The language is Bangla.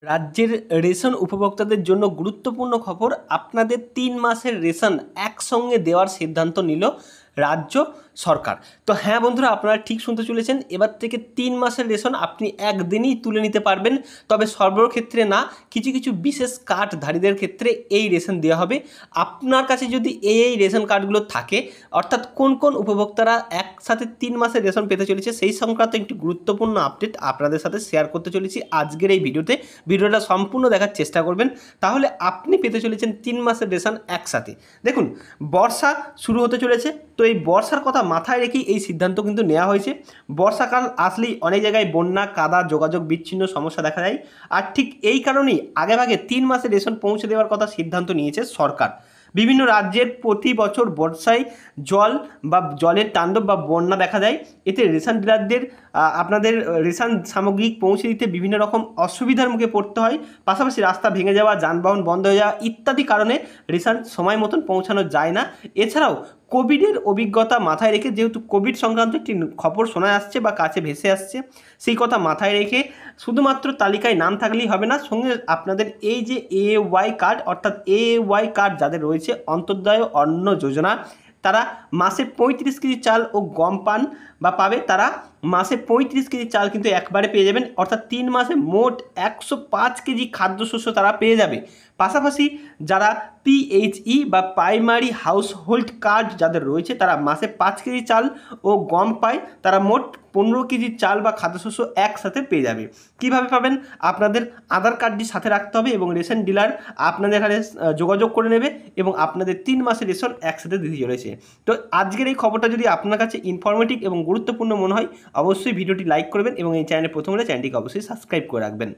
রাজ্যের রেশন উপভোক্তাদের জন্য গুরুত্বপূর্ণ খবর। আপনাদের ৩ মাসের রেশন একসঙ্গে দেওয়ার সিদ্ধান্ত নিল রাজ্য সরকার। তো হ্যাঁ বন্ধুরা, আপনারা ঠিক শুনতে চলেছেন। এবার থেকে 3 মাসের রেশন আপনি একদিনেই তুলে নিতে পারবেন। তবে সর্বক্ষেত্রে না, কিছু কিছু বিশেষ কার্ডধারীদের ক্ষেত্রে এই রেশন দেওয়া হবে। আপনার কাছে যদি এই রেশন কার্ডগুলো থাকে, অর্থাৎ কোন কোন উপভোক্তারা একসাথে 3 মাসের রেশন পেতে চলেছে, সেই সংক্রান্ত একটি গুরুত্বপূর্ণ আপডেট আপনাদের সাথে শেয়ার করতে চলেছি আজকের এই ভিডিওতে। ভিডিওটা সম্পূর্ণ দেখার চেষ্টা করবেন, তাহলে আপনি পেতে চলেছেন 3 মাসের রেশন একসাথে। দেখুন, বর্ষা শুরু হতে চলেছে, তো এই বর্ষার কথা মাথায় রেখেই এই সিদ্ধান্ত কিন্তু নেওয়া হয়েছে। বর্ষাকাল আসলেই অনেক জায়গায় বন্যা, কাদা, যোগাযোগ বিচ্ছিন্ন সমস্যা দেখা যায়। আর ঠিক এই কারণেই আগেভাগে 3 মাসের রেশন পৌঁছে দেওয়ার কথা সিদ্ধান্ত নিয়েছে সরকার। বিভিন্ন রাজ্যের প্রতি বছর বর্ষায় জলের তাণ্ডব বা বন্যা দেখা দেয়। এতে রেশন ডিলারদের আপনাদের রেশন সামগ্রী পৌঁছে দিতে বিভিন্ন রকম অসুবিধার মুখে পড়তে হয়। পাশাপাশি রাস্তা ভেঙে যাওয়া, যানবাহন বন্ধ হয়ে যাওয়া ইত্যাদি কারণে রেশন সময় মতন পৌঁছানো যায় না। এছাড়াও কোভিডের অভিজ্ঞতা মাথায় রেখে, যেহেতু কোভিড সংক্রান্ত একটি খবর শোনা আসছে বা কাছে ভেসে আসছে, সেই কথা মাথায় রেখে শুধুমাত্র তালিকায় নাম থাকলেই হবে না, সঙ্গে আপনাদের এই যে AY কার্ড, অর্থাৎ AY কার্ড যাদের রয়েছে, অন্তর্দয় অন্ন যোজনা, তারা মাসে 35 কেজি চাল ও গম পান বা পাবে। তারা মাসে 35 কেজি চাল কিন্তু একবারে পেয়ে যাবেন, অর্থাৎ 3 মাসে মোট 105 কেজি খাদ্যশস্য তারা পেয়ে যাবে। পাশাপাশি যারা PHE বা প্রাইমারি হাউসহোল্ড কার্ড যাদের রয়েছে, তারা মাসে 5 কেজি চাল ও গম পায়, তারা মোট 15 কেজি চাল বা খাদ্যশস্য একসাথে পেয়ে যাবে। কীভাবে পাবেন? আপনাদের আধার কার্ডটি সাথে রাখতে হবে এবং রেশন ডিলার আপনাদের এখানে যোগাযোগ করে নেবে এবং আপনাদের 3 মাসের রেশন একসাথে দিতে চলেছে। তো আজকের এই খবরটা যদি আপনার কাছে ইনফরমেটিভ এবং গুরুত্বপূর্ণ মনে হয়, অবশ্যই ভিডিওটি লাইক করবেন এবং এই চ্যানেলে প্রথম হলে চ্যানেলটিকে অবশ্যই সাবস্ক্রাইব করে রাখবেন।